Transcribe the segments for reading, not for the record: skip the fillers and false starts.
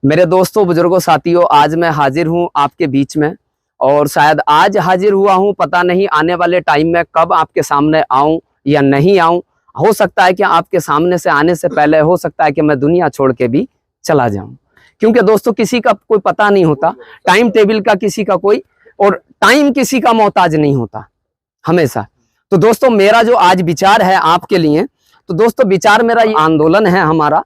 मेरे दोस्तों, बुजुर्गों, साथियों, आज मैं हाजिर हूं आपके बीच में और शायद आज हाजिर हुआ हूं, पता नहीं आने वाले टाइम में कब आपके सामने आऊं या नहीं आऊं। हो सकता है कि आपके सामने से आने से पहले हो सकता है कि मैं दुनिया छोड़ के भी चला जाऊं, क्योंकि दोस्तों किसी का कोई पता नहीं होता, टाइम टेबल का किसी का कोई, और टाइम किसी का मोहताज नहीं होता हमेशा। तो दोस्तों मेरा जो आज विचार है आपके लिए, तो दोस्तों विचार मेरा ये आंदोलन है हमारा,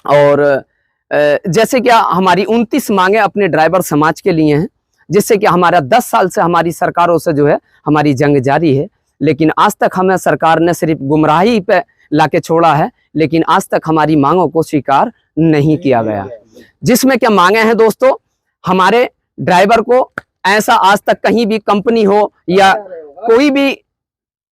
और जैसे कि हमारी 29 मांगे अपने ड्राइवर समाज के लिए हैं, जिससे कि हमारा 10 साल से हमारी सरकारों से जो है हमारी जंग जारी है, लेकिन आज तक हमें सरकार ने सिर्फ गुमराही पे लाके छोड़ा है, लेकिन आज तक हमारी मांगों को स्वीकार नहीं किया गया। जिसमें क्या मांगे हैं दोस्तों, हमारे ड्राइवर को ऐसा आज तक कहीं भी कंपनी हो या कोई भी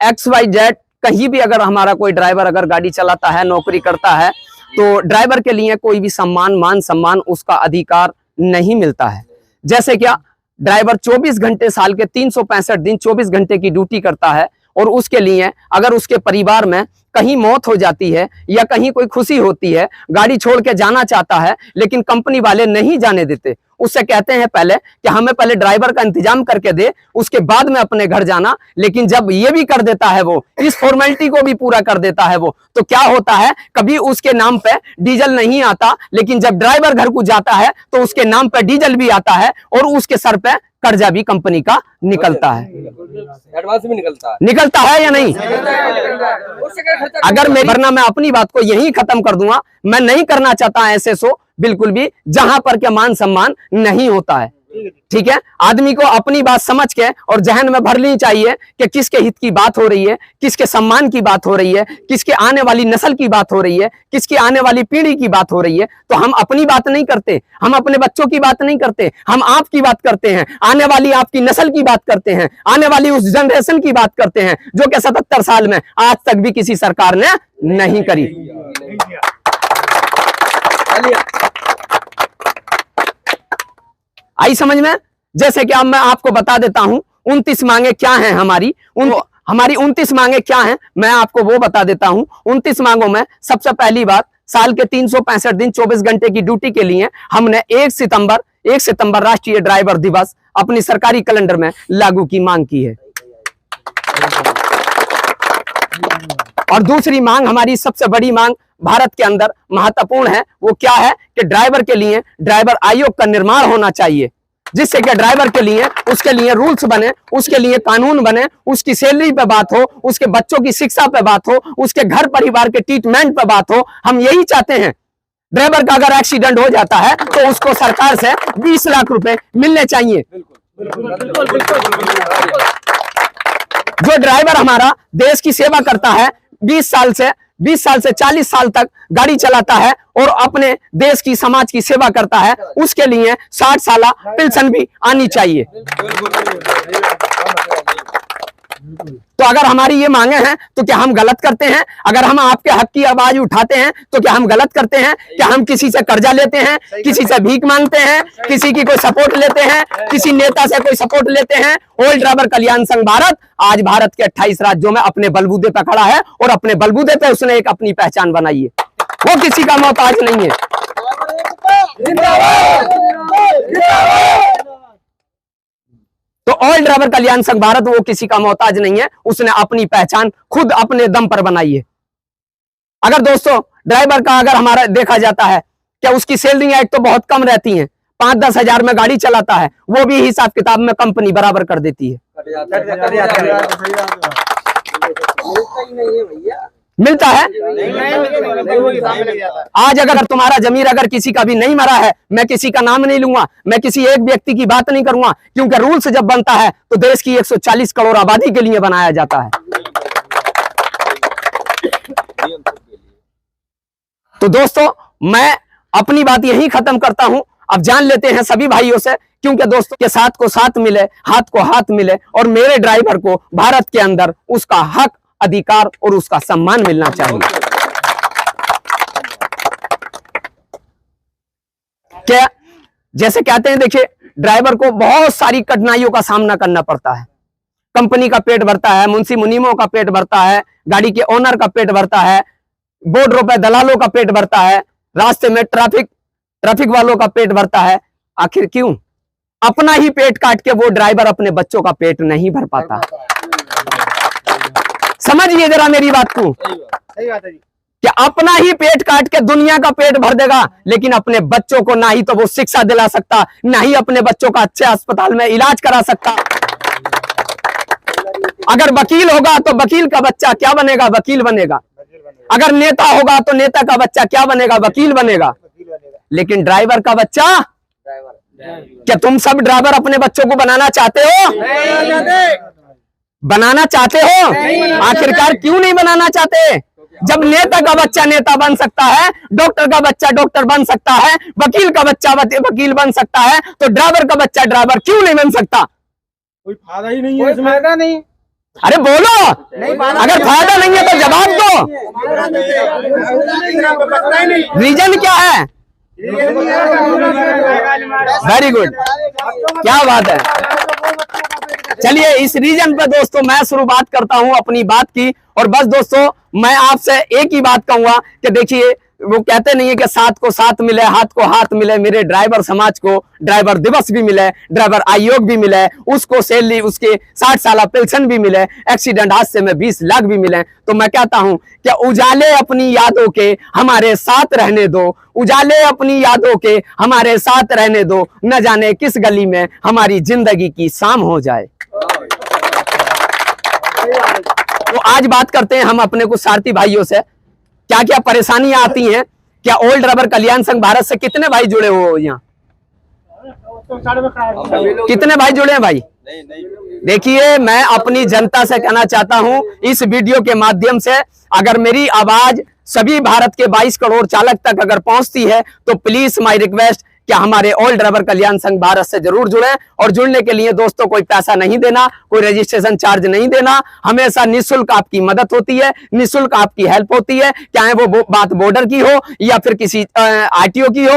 XYZ कहीं भी अगर हमारा कोई ड्राइवर अगर गाड़ी चलाता है, नौकरी करता है, तो ड्राइवर के लिए कोई भी सम्मान, मान सम्मान, उसका अधिकार नहीं मिलता है। जैसे क्या ड्राइवर 24 घंटे साल के 365 दिन 24 घंटे की ड्यूटी करता है, और उसके लिए अगर उसके परिवार में कहीं मौत हो जाती है या कहीं कोई खुशी होती है, गाड़ी छोड़ के जाना चाहता है लेकिन कंपनी वाले नहीं जाने देते, उससे कहते हैं पहले कि हमें पहले ड्राइवर का इंतजाम करके दे, उसके बाद में अपने घर जाना। लेकिन जब ये भी कर देता है वो, इस फॉर्मेलिटी को भी पूरा कर देता है वो, तो क्या होता है, कभी उसके नाम पे डीजल नहीं आता, लेकिन जब ड्राइवर घर को जाता है तो उसके नाम पे डीजल भी आता है और उसके सर पे कर्जा भी कंपनी का निकलता है। एडवांस भी निकलता है या नहीं? अगर मेरी, वरना मैं अपनी बात को यहीं खत्म कर दूंगा। मैं नहीं करना चाहता ऐसे शो बिल्कुल भी जहां पर क्या मान सम्मान नहीं होता है। ठीक है, आदमी को अपनी बात समझ के और जहन में भर लेनी चाहिए कि किसके हित की बात हो रही है, किसके सम्मान की बात हो रही है, किसके आने वाली नस्ल की बात हो रही है, किसकी आने वाली पीढ़ी की बात हो रही है। तो हम अपनी बात नहीं करते, हम अपने बच्चों की बात नहीं करते, हम आपकी बात करते हैं, आने वाली आपकी नस्ल की बात करते हैं, आने वाली उस जनरेशन की बात करते हैं जो कि 77 साल में आज तक भी किसी सरकार ने नहीं करी। आई समझ में? जैसे कि अब मैं आपको बता देता हूं 29 मांगे क्या हैं हमारी। हमारी 29 मांगे क्या हैं मैं आपको वो बता देता हूं। 29 मांगों में सबसे पहली बात, साल के 365 दिन 24 घंटे की ड्यूटी के लिए हमने 1 सितंबर राष्ट्रीय ड्राइवर दिवस अपनी सरकारी कैलेंडर में लागू की मांग की है। और दूसरी मांग, हमारी सबसे बड़ी मांग भारत के अंदर महत्वपूर्ण है, वो क्या है कि ड्राइवर के लिए ड्राइवर आयोग का निर्माण होना चाहिए, जिससे कि ड्राइवर के लिए, उसके लिए रूल्स बने, उसके लिए कानून बने, उसकी सैलरी पे बात हो, उसके बच्चों की शिक्षा पे बात हो, उसके घर परिवार के ट्रीटमेंट पे बात हो। हम यही चाहते हैं, ड्राइवर का अगर एक्सीडेंट हो जाता है तो उसको सरकार से 20 लाख रुपए मिलने चाहिए। जो ड्राइवर हमारा देश की सेवा करता है, 20 साल से 40 साल तक गाड़ी चलाता है और अपने देश की, समाज की सेवा करता है, उसके लिए 60 साल पेंशन भी आनी चाहिए। तो अगर हमारी ये मांगे हैं तो क्या हम गलत करते हैं? अगर हम आपके हक की आवाज उठाते हैं तो क्या हम गलत करते हैं? क्या हम किसी से कर्जा लेते हैं, किसी से भीख मांगते हैं, किसी की कोई सपोर्ट लेते हैं, किसी नेता से कोई सपोर्ट लेते हैं? ऑल ड्राइवर कल्याण संघ भारत आज भारत के 28 राज्यों में अपने बलबूते पे खड़ा है और अपने बलबूते पे उसने एक अपनी पहचान बनाई है, वो किसी का मोहताज नहीं है। तो ऑल ड्राइवर कल्याण संघ भारत वो किसी का मोहताज नहीं है, उसने अपनी पहचान खुद अपने दम पर बनाई है। अगर दोस्तों ड्राइवर का अगर हमारा देखा जाता है, क्या उसकी सैलरी एक तो बहुत कम रहती है, 5-10 हजार में गाड़ी चलाता है, वो भी हिसाब किताब में कंपनी बराबर कर देती है। मिलता है? आज अगर तुम्हारा जमीर अगर किसी का भी नहीं मरा है, मैं किसी का नाम नहीं लूंगा, मैं किसी एक व्यक्ति की बात नहीं करूंगा, क्योंकि रूल्स जब बनता है तो देश की 140 करोड़ आबादी के लिए बनाया जाता है। तो दोस्तों मैं अपनी बात यही खत्म करता हूं। अब जान लेते हैं सभी भाइयों से, क्योंकि दोस्तों के साथ को साथ मिले, हाथ को हाथ मिले, और मेरे ड्राइवर को भारत के अंदर उसका हक, अधिकार और उसका सम्मान मिलना चाहिए। क्या जैसे कहते हैं, देखिए ड्राइवर को बहुत सारी कठिनाइयों का सामना करना पड़ता है। कंपनी का पेट भरता है, मुंशी मुनीमों का पेट भरता है, गाड़ी के ओनर का पेट भरता है, बोर्डरों पे दलालों का पेट भरता है, रास्ते में ट्रैफिक ट्रैफिक वालों का पेट भरता है, आखिर क्यों? अपना ही पेट काट के वो ड्राइवर अपने बच्चों का पेट नहीं भर पाता। समझिए जरा मेरी बात को, सही बात है जी। कि अपना ही पेट काट के दुनिया का पेट भर देगा, लेकिन अपने बच्चों को ना ही तो वो शिक्षा दिला सकता, ना ही अपने बच्चों का अच्छे अस्पताल में इलाज करा सकता। अगर वकील होगा तो वकील का बच्चा क्या बनेगा? वकील बनेगा। अगर नेता होगा तो नेता का बच्चा क्या बनेगा? वकील बनेगा। लेकिन ड्राइवर का बच्चा, क्या तुम सब ड्राइवर अपने बच्चों को बनाना चाहते हो? बनाना चाहते हो? आखिरकार क्यों नहीं बनाना चाहते? जब नेता का बच्चा नेता बन सकता है, डॉक्टर का बच्चा डॉक्टर बन सकता है, वकील का बच्चा वकील बन सकता है, तो ड्राइवर का बच्चा ड्राइवर क्यों नहीं बन सकता? कोई फायदा ही नहीं है, कोई फायदा नहीं। अरे बोलो, अगर फायदा नहीं है तो जवाब दो। रीजन क्या है? वेरी गुड, क्या बात है। चलिए इस रीजन पे दोस्तों मैं शुरुआत करता हूं अपनी बात की। और बस दोस्तों मैं आपसे एक ही बात कहूंगा कि देखिए, वो कहते नहीं है कि साथ को साथ मिले हाथ को हाथ मिले। मेरे ड्राइवर समाज को ड्राइवर दिवस भी मिले, ड्राइवर आयोग भी मिले, उसको सैलरी उसके 60 साल पेंशन भी मिले, एक्सीडेंट हादसे में 20 लाख भी मिले। तो मैं कहता हूं कि उजाले अपनी यादों के हमारे साथ रहने दो, उजाले अपनी यादों के हमारे साथ रहने दो, न जाने किस गली में हमारी जिंदगी की शाम हो जाए। तो आज बात करते हैं हम अपने कुछ सारथी भाइयों से, क्या क्या परेशानियां आती हैं। क्या ऑल ड्राइवर कल्याण संघ भारत से कितने भाई जुड़े हो यहाँ? कितने भाई जुड़े हैं भाई? देखिए मैं अपनी जनता से कहना चाहता हूं इस वीडियो के माध्यम से, अगर मेरी आवाज सभी भारत के 22 करोड़ चालक तक अगर पहुंचती है तो प्लीज माय रिक्वेस्ट क्या हमारे ऑल ड्राइवर कल्याण संघ भारत से जरूर जुड़े। और जुड़ने के लिए दोस्तों कोई पैसा नहीं देना, कोई रजिस्ट्रेशन चार्ज नहीं देना, हमेशा निःशुल्क आपकी मदद होती है, निःशुल्क आपकी हेल्प होती है, चाहे वो बात बॉर्डर की हो या फिर किसी आरटीओ की हो